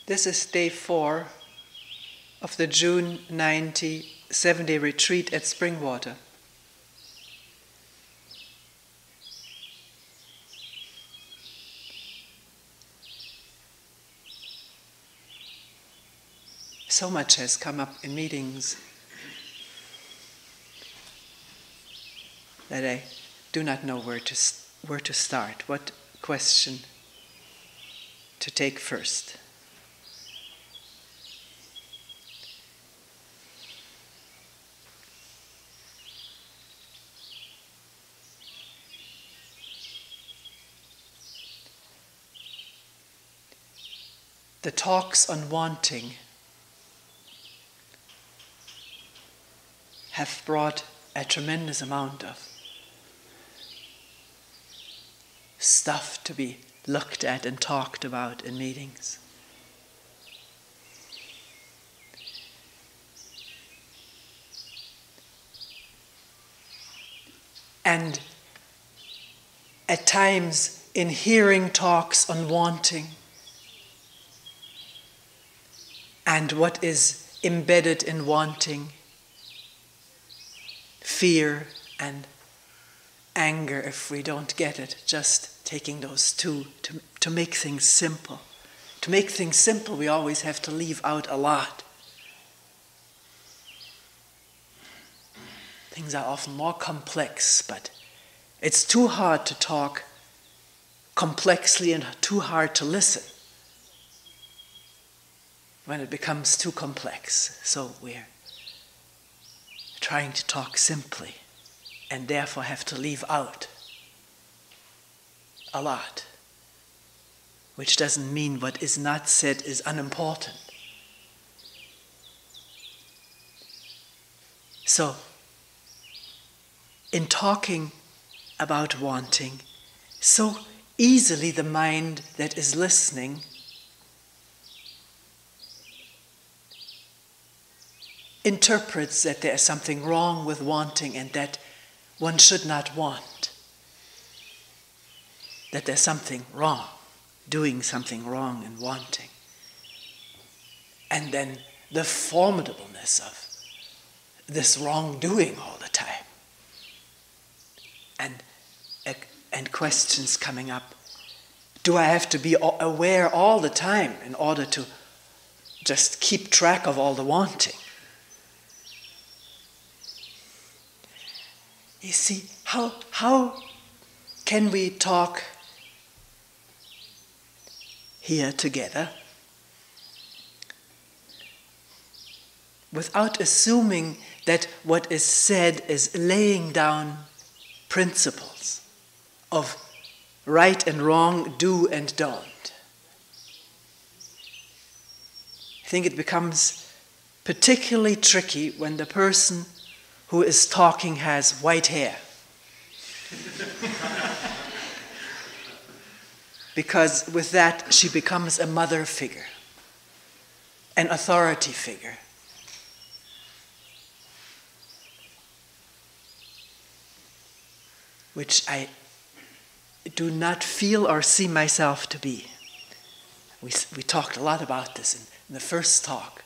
This is day 4 of the June 90 7-day retreat at Springwater. So much has come up in meetings that I do not know where to start, what question to take first. The talks on wanting have brought a tremendous amount of stuff to be looked at and talked about in meetings. And at times, in hearing talks on wanting and what is embedded in wanting, fear and anger if we don't get it, just taking those two to make things simple. To make things simple, we always have to leave out a lot. Things are often more complex, but it's too hard to talk complexly and too hard to listen when it becomes too complex. So we're trying to talk simply and therefore have to leave out a lot, which doesn't mean what is not said is unimportant. So, in talking about wanting, so easily the mind that is listening interprets that there is something wrong with wanting and that one should not want. That there's something wrong, doing something wrong in wanting. And then the formidableness of this wrongdoing all the time. And questions coming up. Do I have to be aware all the time in order to just keep track of all the wanting? You see, how can we talk here together without assuming that what is said is laying down principles of right and wrong, do and don't? I think it becomes particularly tricky when the person who is talking has white hair. Because with that, she becomes a mother figure, an authority figure. Which I do not feel or see myself to be. We talked a lot about this in the first talk.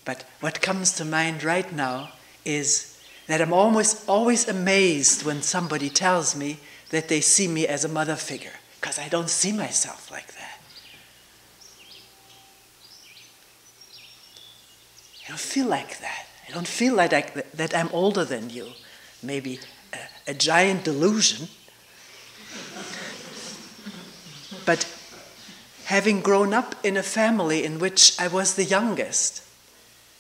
But what comes to mind right now is that I'm always amazed when somebody tells me that they see me as a mother figure, because I don't see myself like that. I don't feel like that. I don't feel like that I'm older than you. Maybe a giant delusion. But having grown up in a family in which I was the youngest,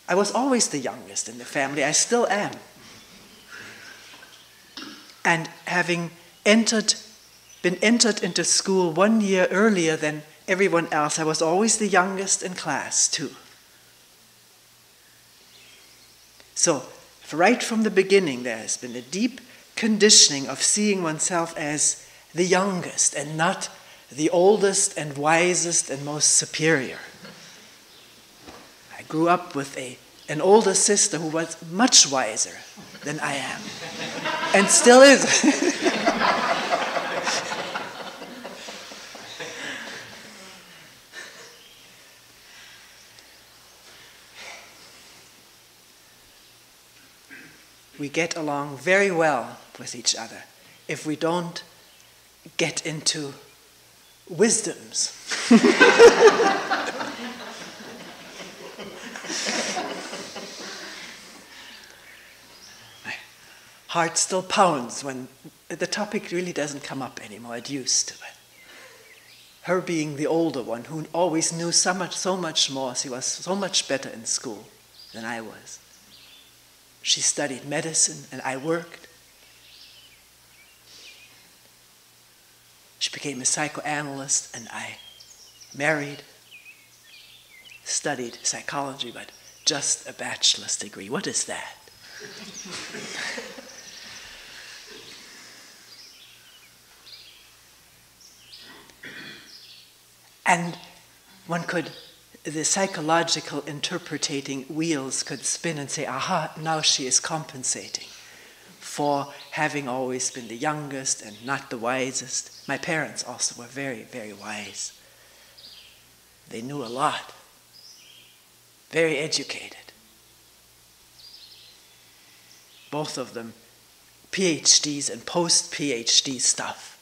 I was always the youngest in the family, I still am. And having been entered into school 1 year earlier than everyone else, I was always the youngest in class too. So, right from the beginning, there has been a deep conditioning of seeing oneself as the youngest and not the oldest and wisest and most superior. I grew up with an older sister who was much wiser than I am, and still is. we get along very well with each other if we don't get into wisdoms. My heart still pounds when the topic really doesn't come up anymore. It used to. But her being the older one who always knew so much more, she was so much better in school than I was. She studied medicine and I worked. She became a psychoanalyst and I married, studied psychology, but just a bachelor's degree. What is that? And the psychological interpreting wheels could spin and say, aha, now she is compensating for having always been the youngest and not the wisest. My parents also were very, very wise. They knew a lot, very educated. Both of them PhDs and post-PhD stuff.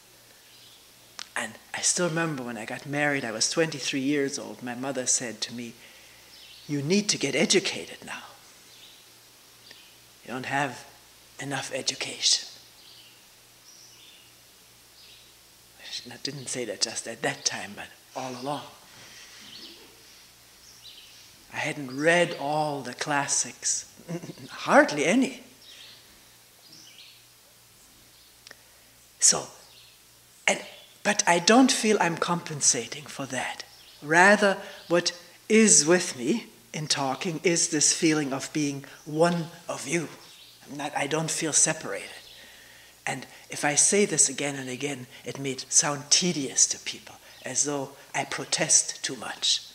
And I still remember when I got married, I was 23 years old, my mother said to me, you need to get educated now. You don't have enough education. I didn't say that just at that time, but all along. I hadn't read all the classics, hardly any. But I don't feel I'm compensating for that. Rather, what is with me in talking is this feeling of being one of you. I don't feel separated. And if I say this again and again, it may sound tedious to people, as though I protest too much.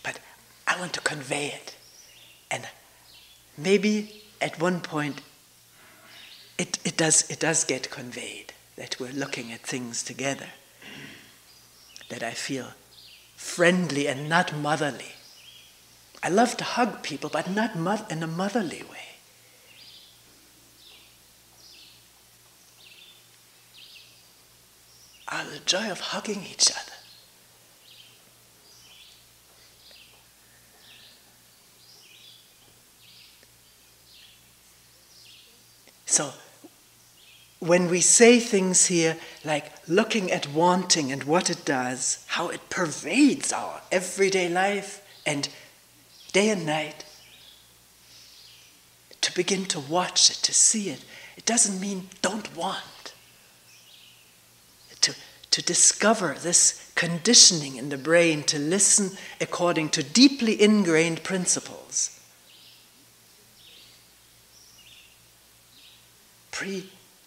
But I want to convey it. And maybe at one point it does get conveyed, that we're looking at things together, that I feel friendly and not motherly. I love to hug people, but not in a motherly way. The joy of hugging each other. So, when we say things here like looking at wanting and what it does, how it pervades our everyday life and day and night, to begin to watch it, to see it, it doesn't mean don't want. To discover this conditioning in the brain to listen according to deeply ingrained principles.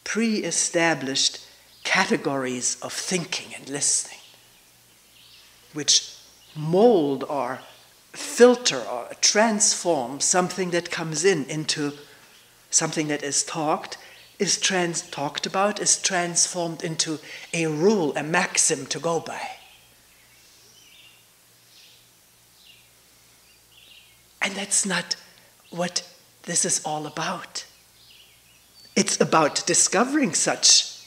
Pre-established categories of thinking and listening, which mold or filter or transform something that comes into something that is talked about, is transformed into a rule, a maxim to go by. And that's not what this is all about. It's about discovering such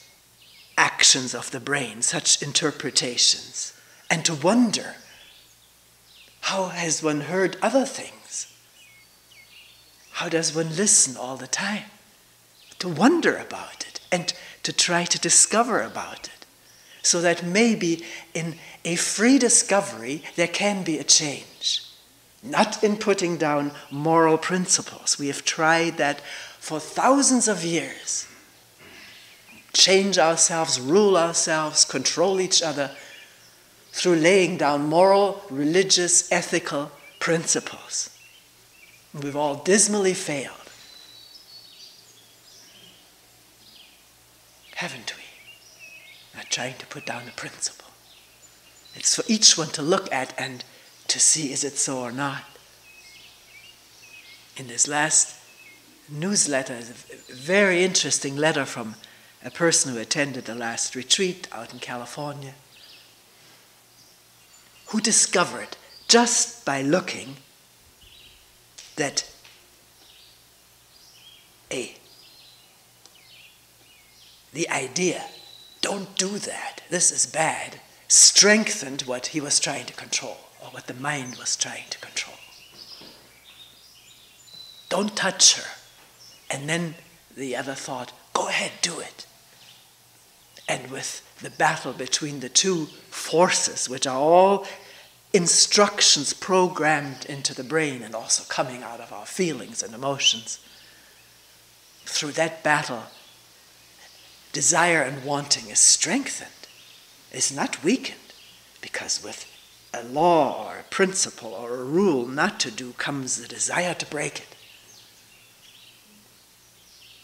actions of the brain, such interpretations, and to wonder, how has one heard other things? How does one listen all the time? To wonder about it and to try to discover about it, so that maybe in a free discovery there can be a change. Not in putting down moral principles. We have tried that for thousands of years. Change ourselves, rule ourselves, control each other through laying down moral, religious, ethical principles. We've all dismally failed. Haven't we? Not trying to put down a principle. It's for each one to look at and to see, is it so or not? In this last newsletter is a very interesting letter from a person who attended the last retreat out in California, who discovered just by looking that the idea, don't do that, this is bad, strengthened what he was trying to control, or what the mind was trying to control. Don't touch her. And then the other thought, go ahead, do it. And with the battle between the two forces, which are all instructions programmed into the brain and also coming out of our feelings and emotions, through that battle, desire and wanting is strengthened, is not weakened, because with a law or a principle or a rule not to do comes the desire to break it.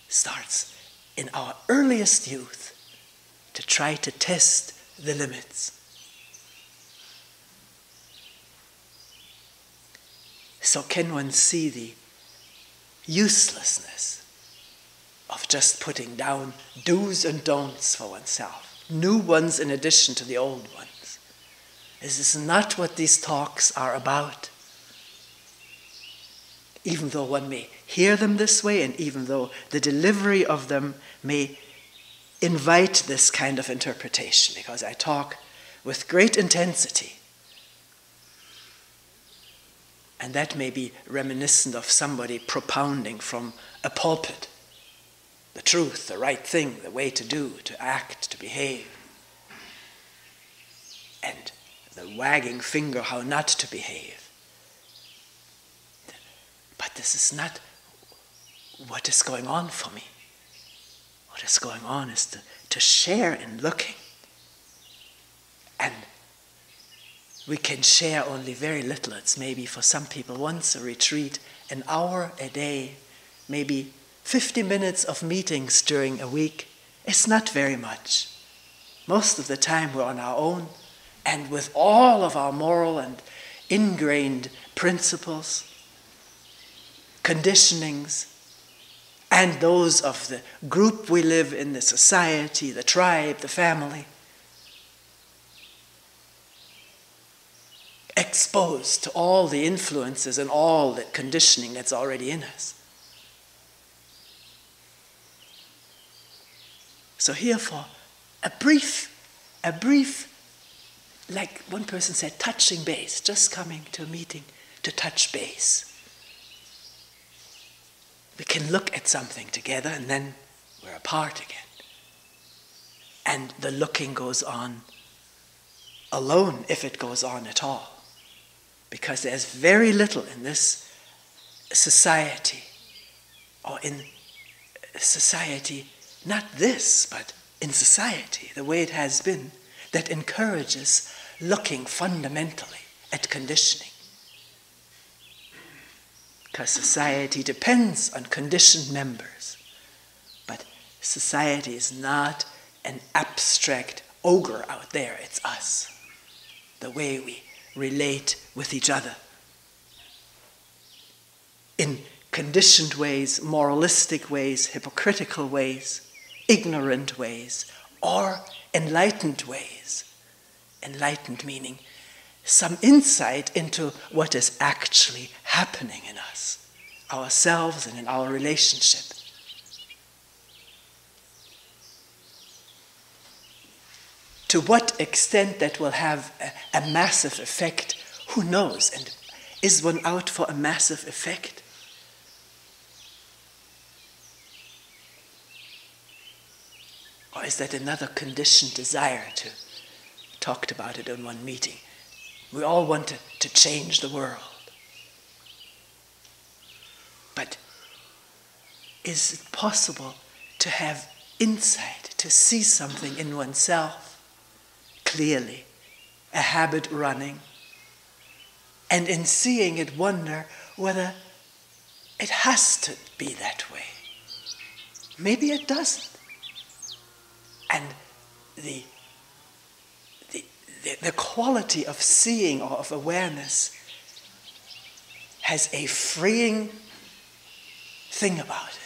Starts in our earliest youth to try to test the limits. So can one see the uselessness of just putting down do's and don'ts for oneself, new ones in addition to the old ones? This is not what these talks are about. Even though one may hear them this way, and even though the delivery of them may invite this kind of interpretation, because I talk with great intensity. And that may be reminiscent of somebody propounding from a pulpit the truth, the right thing, the way to do, to act, to behave. And the wagging finger how not to behave. But this is not what is going on for me. What is going on is to share in looking. And we can share only very little. It's maybe for some people once a retreat, an hour a day, maybe 50 minutes of meetings during a week. It's not very much. Most of the time we're on our own, and with all of our moral and ingrained principles, conditionings, and those of the group we live in, the society, the tribe, the family, exposed to all the influences and all the conditioning that's already in us. So here for a brief, like one person said, touching base, just coming to a meeting to touch base. We can look at something together and then we're apart again. And the looking goes on alone, if it goes on at all. Because there's very little in this society, or in society, not this, but in society, the way it has been, that encourages looking fundamentally at conditioning. Because society depends on conditioned members. But society is not an abstract ogre out there, it's us. The way we relate with each other. In conditioned ways, moralistic ways, hypocritical ways, ignorant ways, or enlightened ways. Enlightened meaning some insight into what is actually happening in us, ourselves and in our relationship. To what extent that will have a massive effect, who knows? And is one out for a massive effect? Or is that another conditioned desire to, talked about it in one meeting. We all want to change the world. But is it possible to have insight, to see something in oneself clearly, a habit running, and in seeing it wonder whether it has to be that way? Maybe it doesn't. And the quality of seeing or of awareness has a freeing thing about it.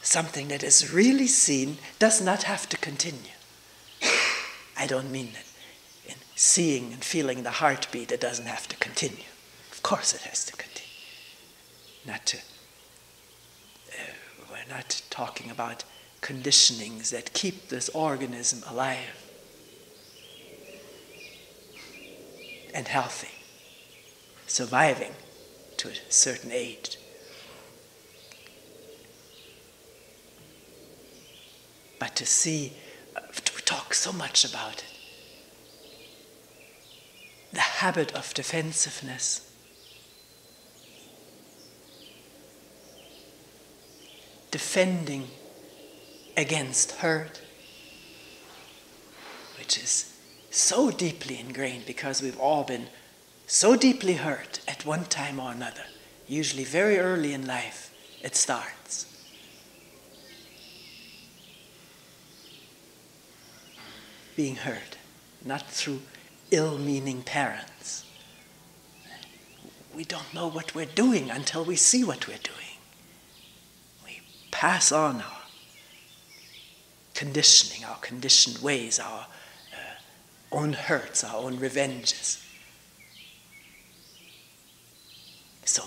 Something that is really seen does not have to continue. I don't mean that in seeing and feeling the heartbeat, it doesn't have to continue. course it has to continue. We're not talking about conditionings that keep this organism alive and healthy, surviving to a certain age. But to see, we talk so much about it, the habit of defensiveness, defending against hurt, which is so deeply ingrained because we've all been so deeply hurt at one time or another. Usually very early in life it starts. Being hurt, not through ill-meaning parents. We don't know what we're doing until we see what we're doing. We pass on our conditioning, our conditioned ways, our own hurts, our own revenges. So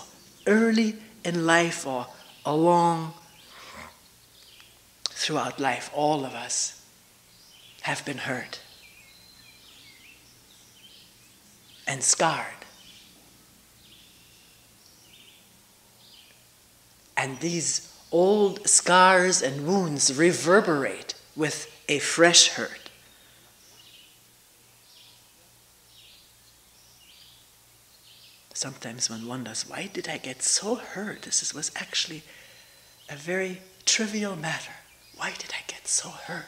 early in life or along throughout life, all of us have been hurt and scarred. And these old scars and wounds reverberate with a fresh hurt. Sometimes one wonders, why did I get so hurt? This was actually a very trivial matter. Why did I get so hurt?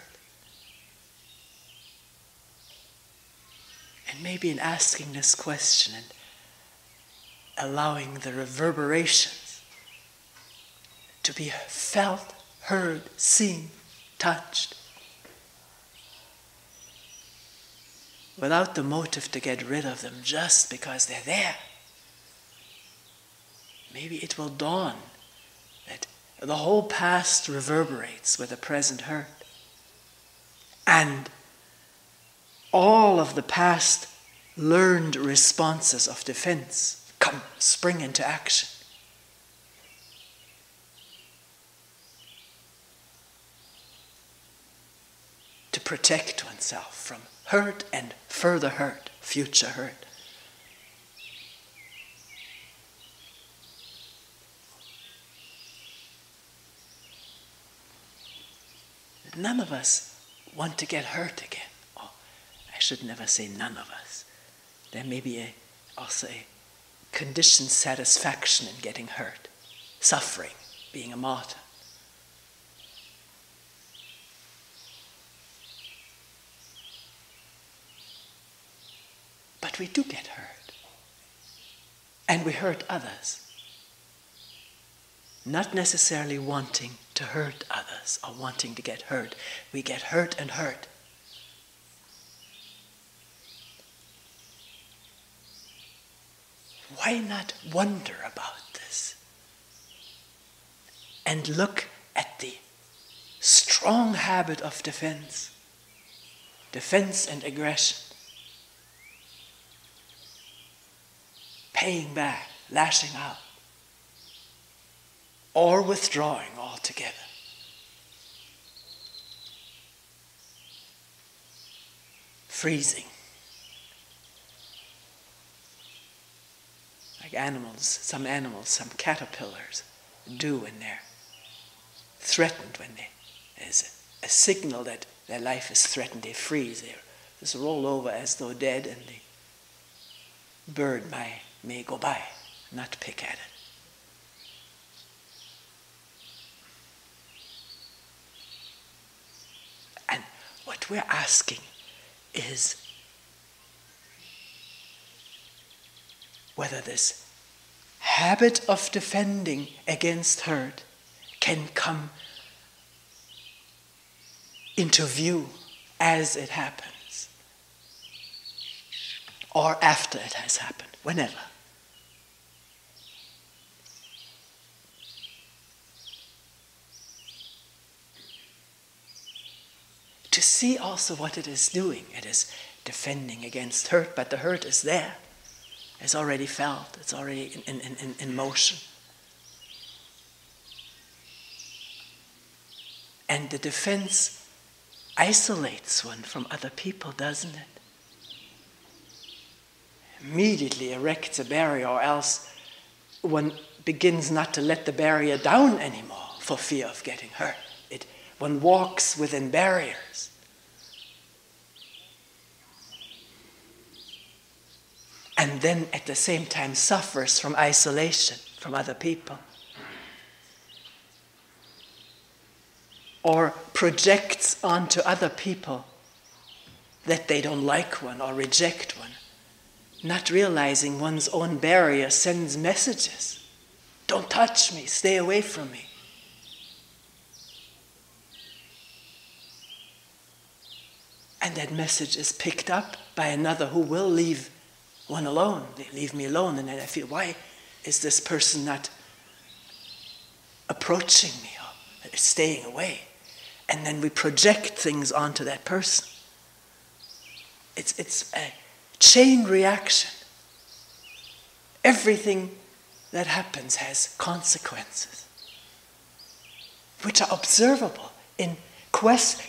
And maybe in asking this question and allowing the reverberations to be felt, heard, seen, touched, without the motive to get rid of them just because they're there, maybe it will dawn that the whole past reverberates with the present hurt. And all of the past learned responses of defense spring into action. To protect oneself from hurt and further hurt, future hurt. None of us want to get hurt again. Oh, I should never say none of us. There may be also a conditioned satisfaction in getting hurt, suffering, being a martyr. But we do get hurt. And we hurt others. Not necessarily wanting to hurt others or wanting to get hurt. We get hurt and hurt. Why not wonder about this and look at the strong habit of defense and aggression, paying back, lashing out, or withdrawing altogether. Freezing. Like some caterpillars do when they're threatened, when there's a signal that their life is threatened, they freeze. They just roll over as though dead, and the bird may go by, not pick at it. And what we're asking is whether this habit of defending against hurt can come into view as it happens, or after it has happened, whenever. To see also what it is doing. It is defending against hurt, but the hurt is there. is already felt, it's already in motion. And the defense isolates one from other people, doesn't it? Immediately erects a barrier, or else one begins not to let the barrier down anymore for fear of getting hurt. One walks within barriers. And then at the same time suffers from isolation from other people. Or projects onto other people that they don't like one or reject one, not realizing one's own barrier sends messages. Don't touch me, stay away from me. And that message is picked up by another who will leave one alone. They leave me alone, and then I feel, why is this person not approaching me or staying away? And then we project things onto that person. It's a chain reaction. Everything that happens has consequences, which are observable,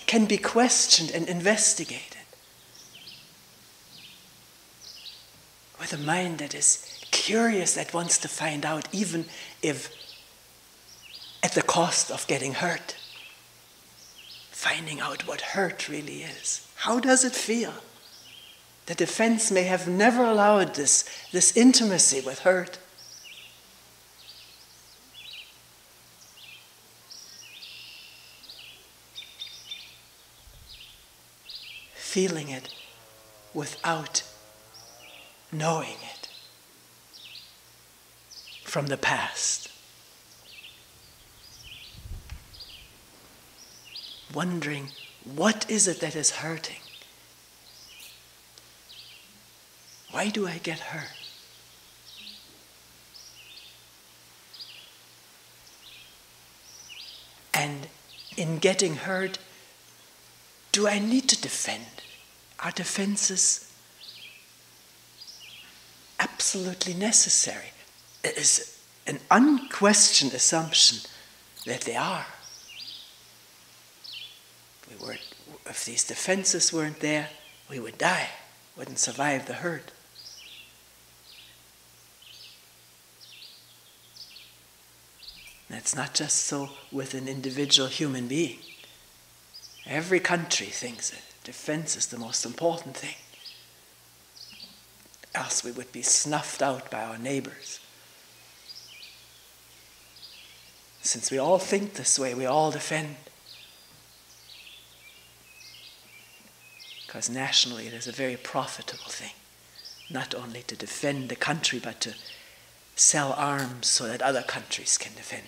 can be questioned and investigated. With a mind that is curious, that wants to find out, even if at the cost of getting hurt. Finding out what hurt really is. How does it feel? The defense may have never allowed this intimacy with hurt. Feeling it without knowing it from the past. Wondering, what is it that is hurting? Why do I get hurt? And in getting hurt, do I need to defend? Are defenses absolutely necessary? It is an unquestioned assumption that they are. If these defenses weren't there, we would die, wouldn't survive the hurt. That's not just so with an individual human being. Every country thinks that defense is the most important thing. Else we would be snuffed out by our neighbors. Since we all think this way, we all defend. Because nationally it is a very profitable thing, not only to defend the country, but to sell arms so that other countries can defend.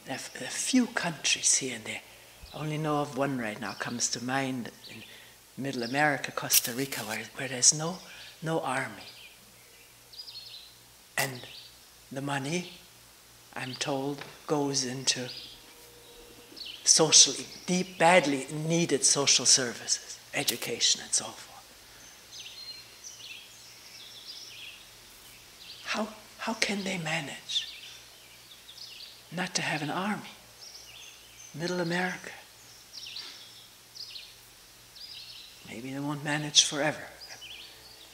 There are a few countries here and there. I only know of one right now, comes to mind, in Middle America, Costa Rica, where there's no army. And the money, I'm told, goes into badly needed social services, education and so forth. How can they manage not to have an army? Middle America. Maybe they won't manage forever.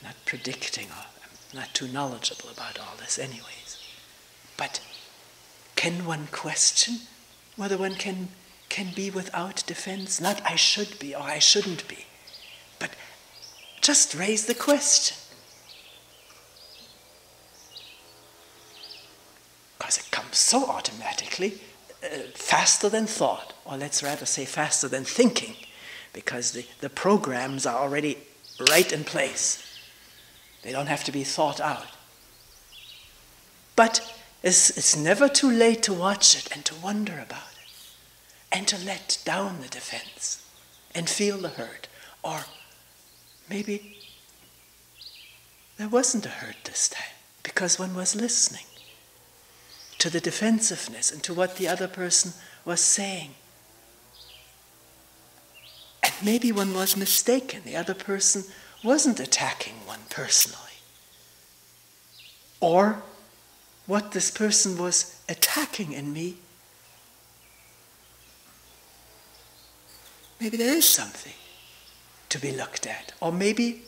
I'm not predicting, or I'm not too knowledgeable about all this anyways. But can one question whether one can be without defense? Not I should be or I shouldn't be, but just raise the question. Because it comes so automatically, faster than thought, or let's rather say faster than thinking, because the programs are already right in place. They don't have to be thought out. But it's never too late to watch it and to wonder about it, and to let down the defense and feel the hurt. Or maybe there wasn't a hurt this time. because one was listening to the defensiveness and to what the other person was saying. And maybe one was mistaken. The other person wasn't attacking one personally. Or what this person was attacking in me, maybe there is something to be looked at. Or maybe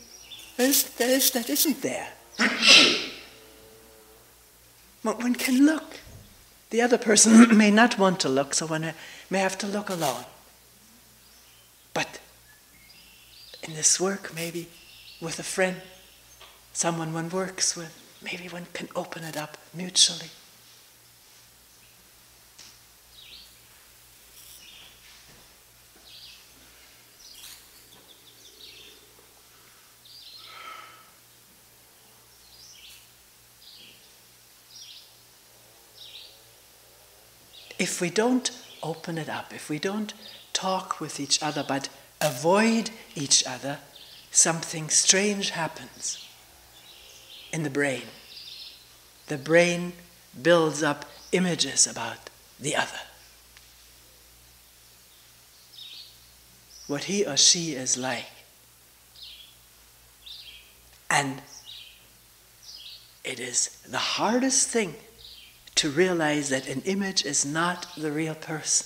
that isn't there. One can look. The other person may not want to look, so one may have to look alone. But in this work, maybe with a friend, someone one works with, maybe one can open it up mutually. If we don't open it up, if we don't talk with each other but avoid each other, something strange happens in the brain. The brain builds up images about the other. What he or she is like. And it is the hardest thing to realize that an image is not the real person.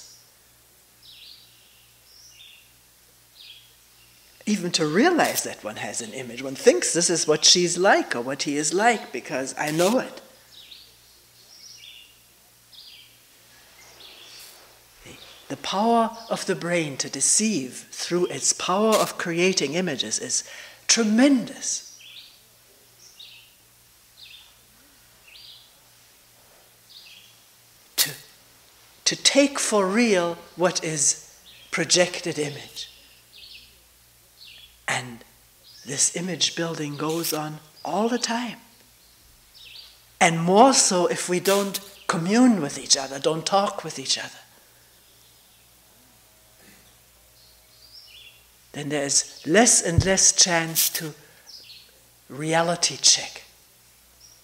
Even to realize that one has an image. One thinks this is what she's like or what he is like because I know it. The power of the brain to deceive through its power of creating images is tremendous. To take for real what is projected image. And this image building goes on all the time. And more so if we don't commune with each other, don't talk with each other. Then there's less and less chance to reality check.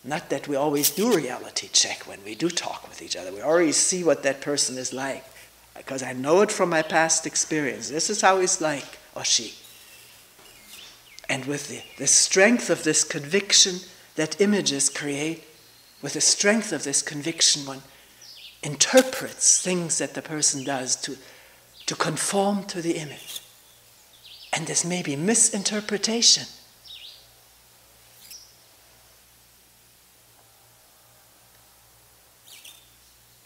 Not that we always do reality check when we do talk with each other. We already see what that person is like, because I know it from my past experience. This is how he's like, or she. And with the strength of this conviction that images create, with the strength of this conviction, one interprets things that the person does to conform to the image. And this may be misinterpretation.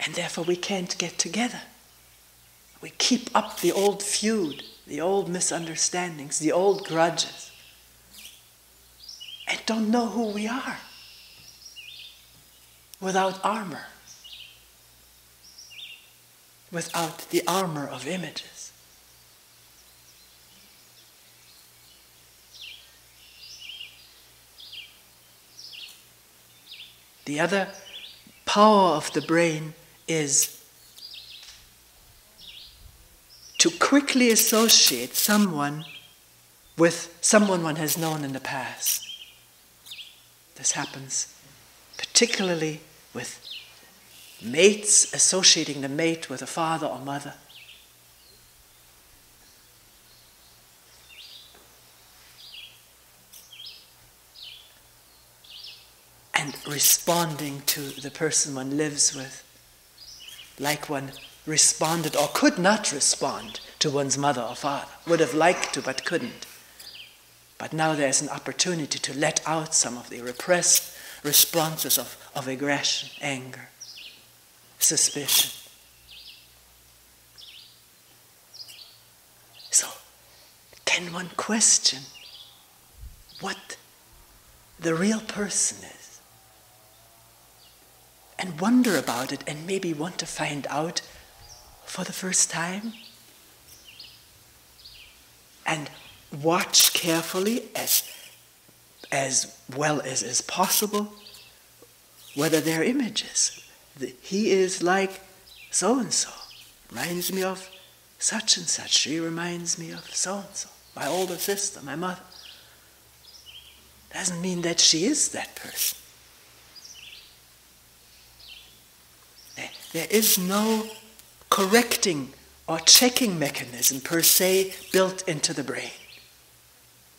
And therefore we can't get together. We keep up the old feud, the old misunderstandings, the old grudges, and don't know who we are without armor, without the armor of images. The other power of the brain is to quickly associate someone with someone one has known in the past. This happens particularly with mates, associating the mate with a father or mother. And responding to the person one lives with, like one responded or could not respond to one's mother or father. Would have liked to, but couldn't. But now there's an opportunity to let out some of the repressed responses of aggression, anger, suspicion. So, can one question what the real person is? And wonder about it and maybe want to find out for the first time? And watch carefully, as well as is possible, whether they're images. He is like so-and-so, reminds me of such and such. She reminds me of so-and-so, my older sister, my mother. Doesn't mean that she is that person. There is no correcting or checking mechanism per se built into the brain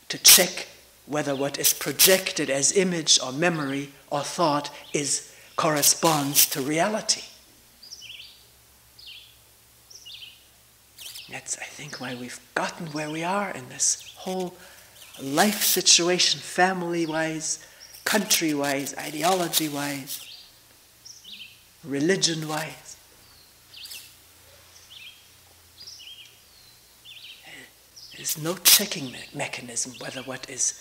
to check whether what is projected as image or memory or thought corresponds to reality. That's, I think, why we've gotten where we are in this whole life situation, family-wise, country-wise, ideology-wise, religion-wise. There's no checking mechanism whether what is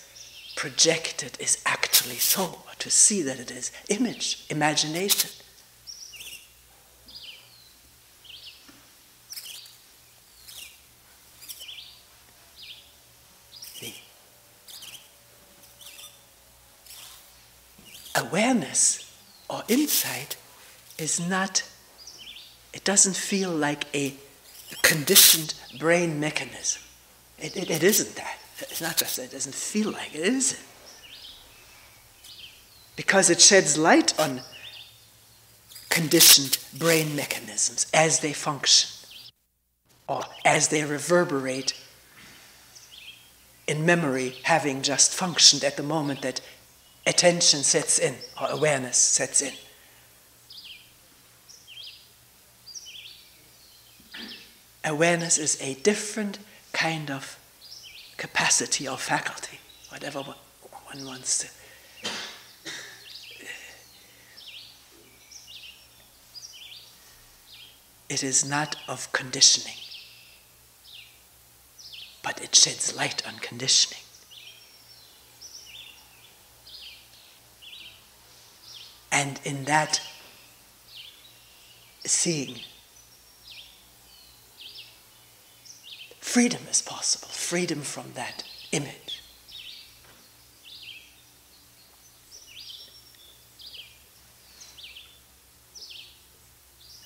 projected is actually so, or to see that it is image, imagination. The awareness or insight is not, it doesn't feel like a conditioned brain mechanism. It isn't that. It's not just that it doesn't feel like it isn't. Because it sheds light on conditioned brain mechanisms as they function, or as they reverberate in memory, having just functioned at the moment that attention sets in, or awareness sets in. Awareness is a different kind of capacity or faculty, whatever one wants to. It is not of conditioning, but it sheds light on conditioning. And in that seeing, freedom is possible, freedom from that image.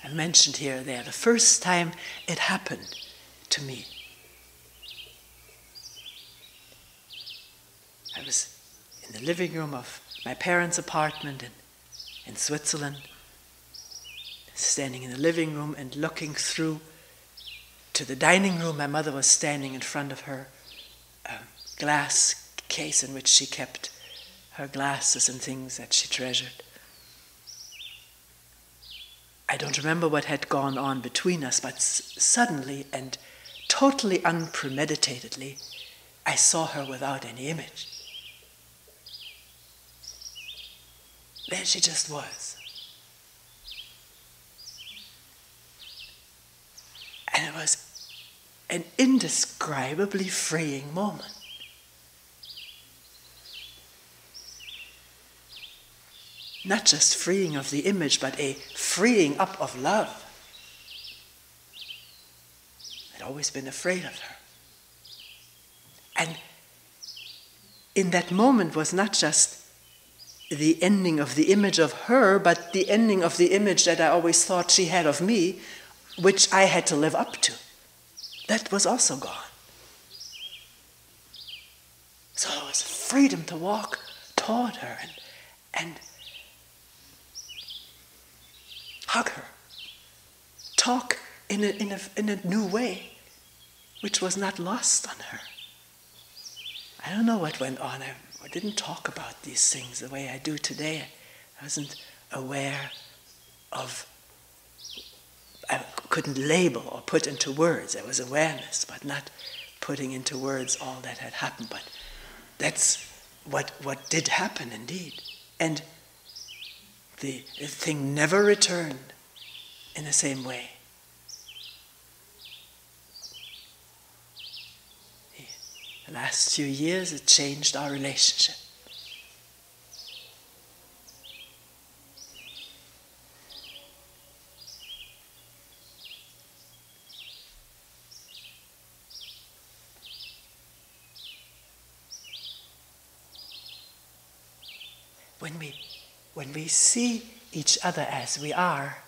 I mentioned here there, the first time it happened to me, I was in the living room of my parents' apartment in Switzerland, standing in the living room and looking through to the dining room. My mother was standing in front of her glass case in which she kept her glasses and things that she treasured. I don't remember what had gone on between us, but suddenly and totally unpremeditatedly, I saw her without any image. There she just was. And it was an indescribably freeing moment. Not just freeing of the image, but a freeing up of love. I'd always been afraid of her. And in that moment was not just the ending of the image of her, but the ending of the image that I always thought she had of me, which I had to live up to. That was also gone. So it was freedom to walk toward her and hug her, talk in a new way, which was not lost on her. I don't know what went on. I didn't talk about these things the way I do today. I wasn't aware of, I couldn't label or put into words. There was awareness, but not putting into words all that had happened. But that's what did happen indeed. And the thing never returned in the same way. The last few years, it changed our relationship. When we see each other as we are,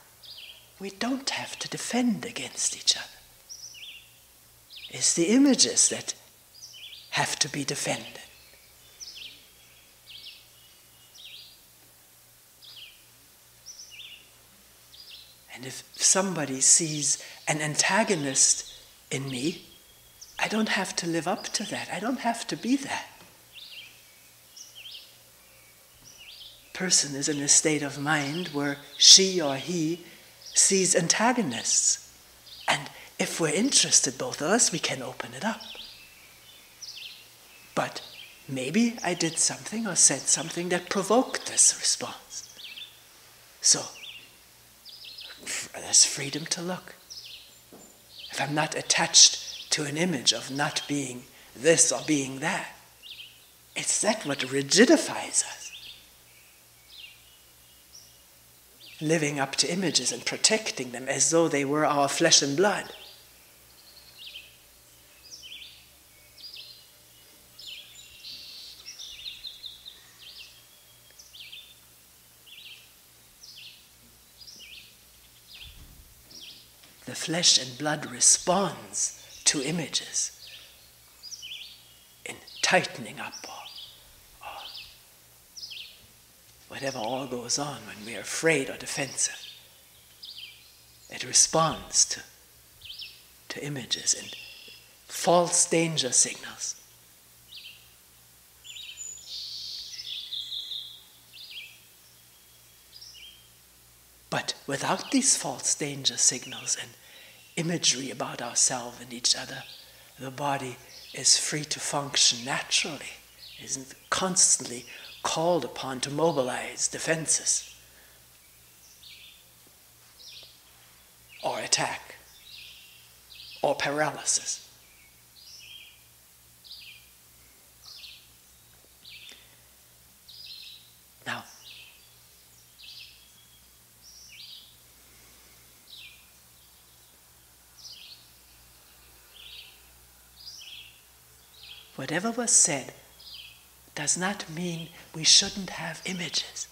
we don't have to defend against each other. It's the images that have to be defended. And if somebody sees an antagonist in me, I don't have to live up to that. I don't have to be that. Person is in a state of mind where she or he sees antagonists. And if we're interested, both of us, we can open it up. But maybe I did something or said something that provoked this response. So, there's freedom to look. If I'm not attached to an image of not being this or being that, it's that what rigidifies us. Living up to images and protecting them as though they were our flesh and blood. The flesh and blood responds to images in tightening up or whatever all goes on when we are afraid or defensive. It responds to images and false danger signals. But without these false danger signals and imagery about ourselves and each other, the body is free to function naturally, isn't constantly called upon to mobilize defenses or attack or paralysis. Now, whatever was said does not mean we shouldn't have images.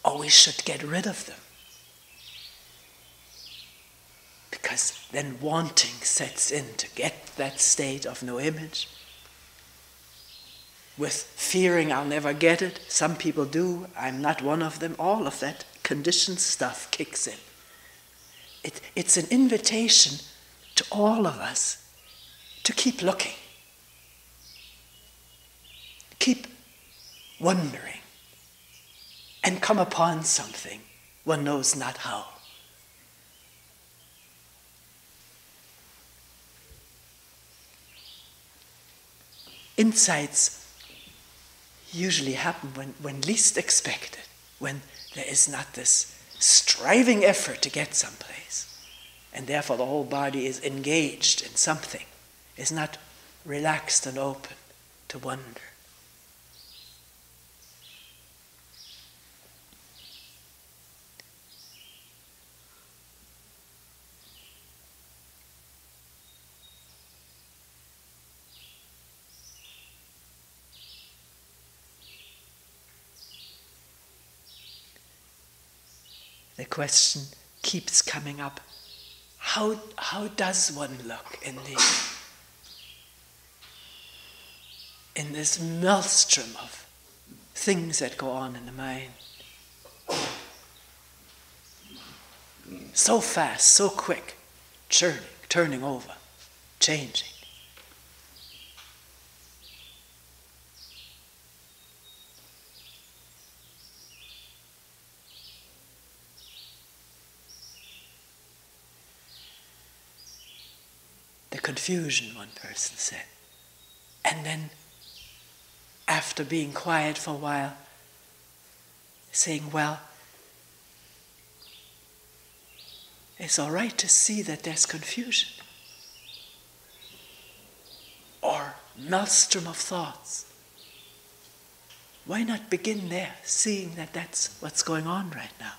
Or we should get rid of them. Because then wanting sets in to get that state of no image. With fearing I'll never get it. Some people do. I'm not one of them. All of that conditioned stuff kicks in. It's an invitation to all of us to keep looking, keep wondering, and come upon something one knows not how. Insights usually happen when least expected, when there is not this striving effort to get someplace. And therefore the whole body is engaged in something, is not relaxed and open to wonder. The question keeps coming up. How does one look in this maelstrom of things that go on in the mind? So fast, so quick, churning, turning over, changing. Confusion, one person said. And then, after being quiet for a while, saying, well, it's all right to see that there's confusion. Or maelstrom of thoughts. Why not begin there, seeing that that's what's going on right now?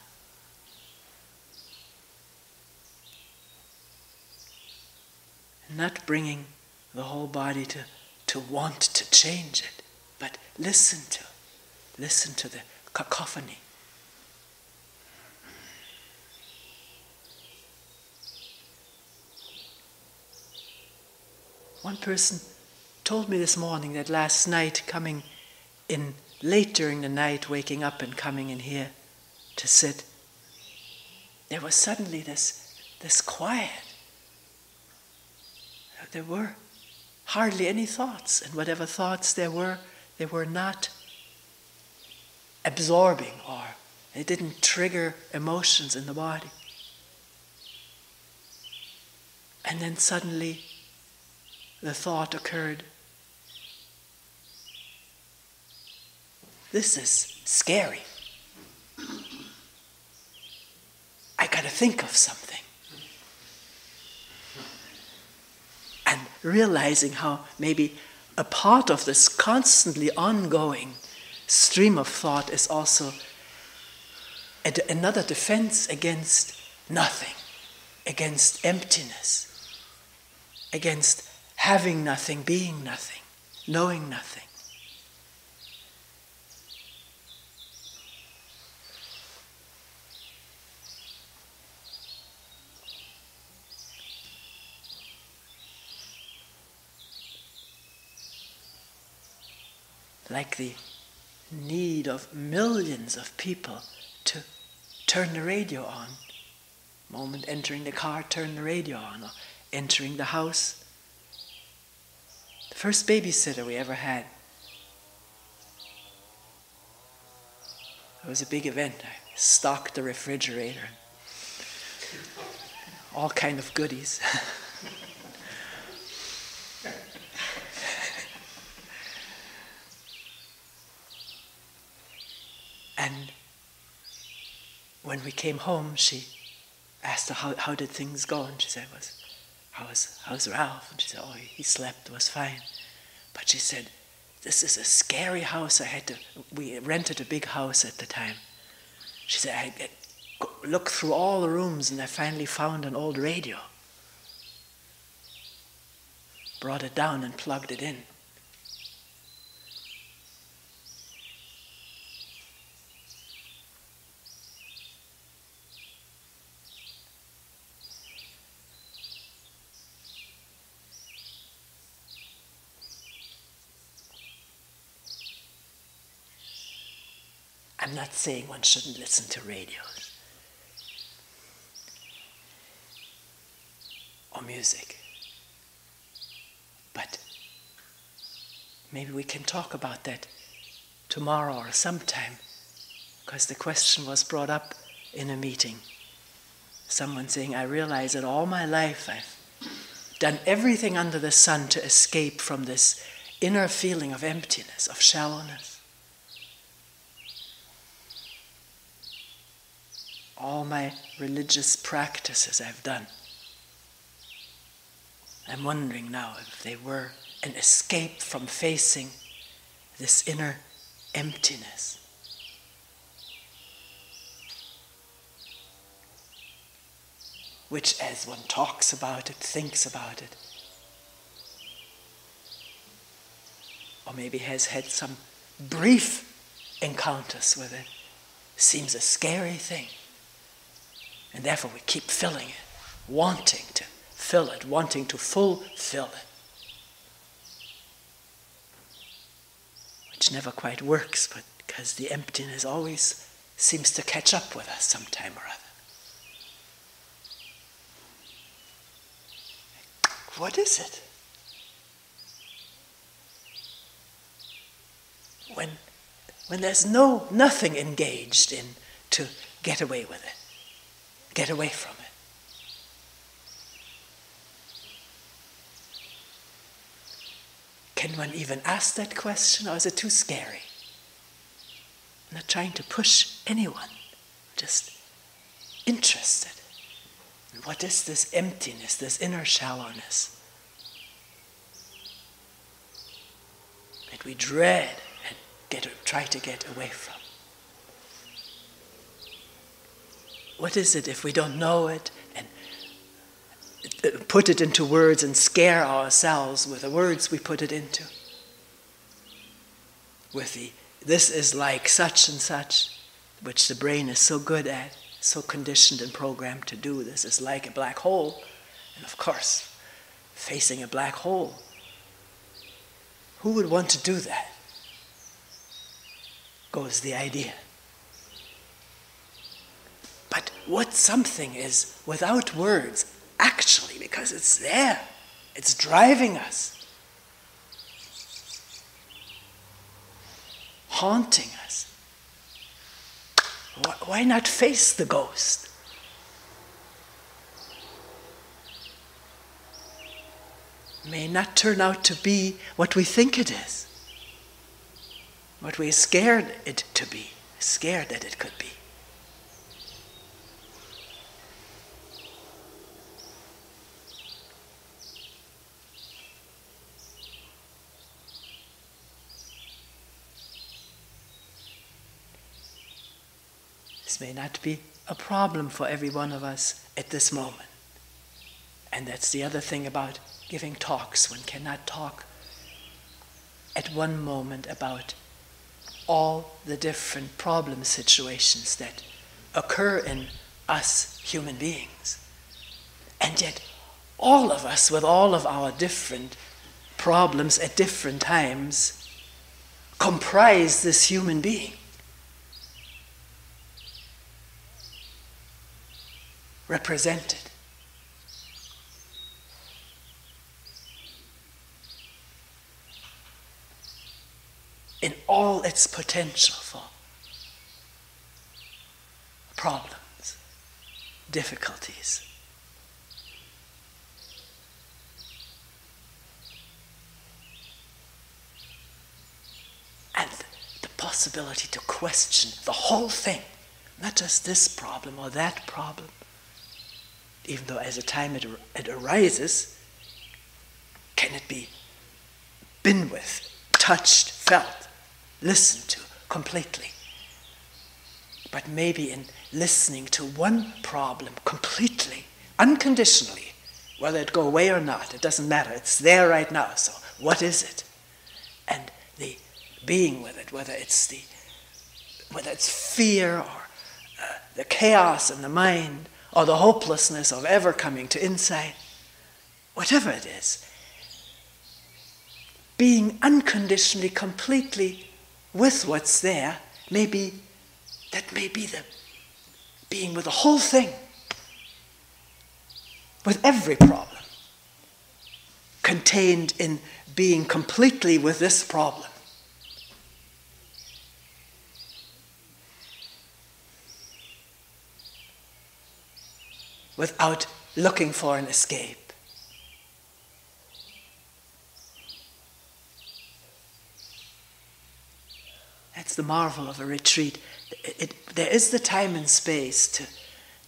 Not bringing the whole body to want to change it, but listen to the cacophony. One person told me this morning that last night, coming in late during the night, waking up and coming in here, to sit, there was suddenly this quiet. There were hardly any thoughts, and whatever thoughts there were, they were not absorbing, or they didn't trigger emotions in the body. And then suddenly the thought occurred, this is scary. I gotta think of something. And realizing how maybe a part of this constantly ongoing stream of thought is also another defense against nothing, against emptiness, against having nothing, being nothing, knowing nothing. Like the need of millions of people to turn the radio on. Moment entering the car, turn the radio on, or entering the house. The first babysitter we ever had. It was a big event. I stocked the refrigerator. All kind of goodies. And when we came home, she asked her how did things go, and she said, how's Ralph? And she said, oh, he slept, was fine. But she said, this is a scary house. We rented a big house at the time. She said, I looked through all the rooms and I finally found an old radio. Brought it down and plugged it in. I'm not saying one shouldn't listen to radios or music, but maybe we can talk about that tomorrow or sometime, because the question was brought up in a meeting. Someone saying, I realize that all my life I've done everything under the sun to escape from this inner feeling of emptiness, of shallowness. All my religious practices I've done. I'm wondering now if they were an escape from facing this inner emptiness. Which, as one talks about it, thinks about it, or maybe has had some brief encounters with it, seems a scary thing. And therefore we keep filling it, wanting to fill it, wanting to fulfill it. Which never quite works, but because the emptiness always seems to catch up with us sometime or other. What is it? When there's nothing engaged in to get away with it. Get away from it. Can one even ask that question, or is it too scary? I'm not trying to push anyone, just interested. What is this emptiness, this inner shallowness that we dread and try to get away from? What is it if we don't know it and put it into words and scare ourselves with the words we put it into? With this is like such and such, which the brain is so good at, so conditioned and programmed to do. This is like a black hole. And of course, facing a black hole, who would want to do that? Goes the idea. But what something is without words, actually, because it's there, it's driving us, haunting us. Why not face the ghost? May not turn out to be what we think it is, what we're scared it to be, scared that it could be. This may not be a problem for every one of us at this moment. And that's the other thing about giving talks. One cannot talk at one moment about all the different problem situations that occur in us human beings. And yet, all of us, with all of our different problems at different times, comprise this human being. Represented. In all its potential for problems, difficulties. And the possibility to question the whole thing, not just this problem or that problem, even though as a time it arises, can it be been with, touched, felt, listened to completely? But maybe in listening to one problem completely, unconditionally, whether it go away or not, it doesn't matter, it's there right now, so what is it? And the being with it, whether it's fear or the chaos in the mind, or the hopelessness of ever coming to insight, whatever it is, being unconditionally, completely with what's there, that may be the being with the whole thing, with every problem, contained in being completely with this problem. Without looking for an escape. That's the marvel of a retreat. There is the time and space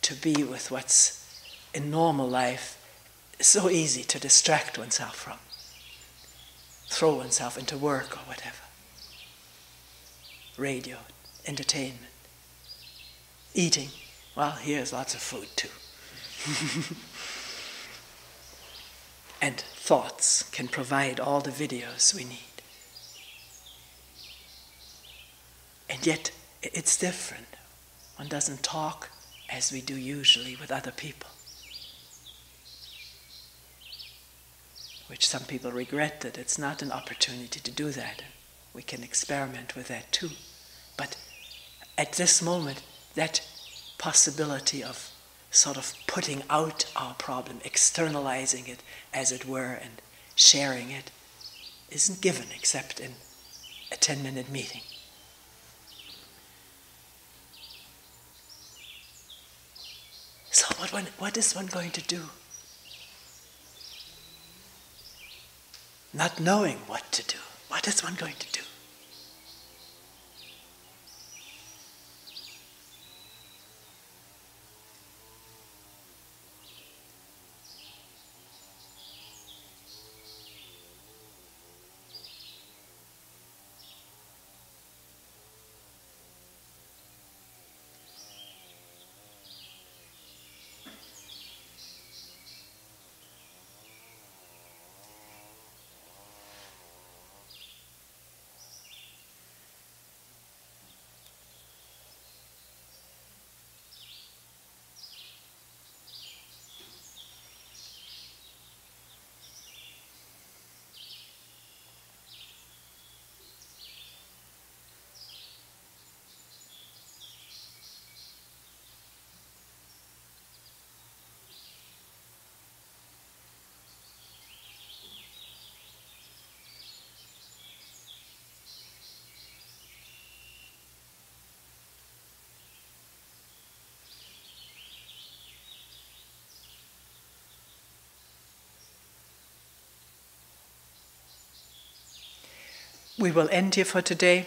to be with what's in normal life so easy to distract oneself from. Throw oneself into work or whatever. Radio, entertainment, eating. Well, here's lots of food too. And thoughts can provide all the videos we need. And yet, it's different. One doesn't talk as we do usually with other people. Which some people regret that it's not an opportunity to do that. We can experiment with that too. But at this moment, that possibility of sort of putting out our problem, externalizing it, as it were, and sharing it, isn't given except in a 10-minute meeting. So what is one going to do? Not knowing what to do. What is one going to do? we will end here for today.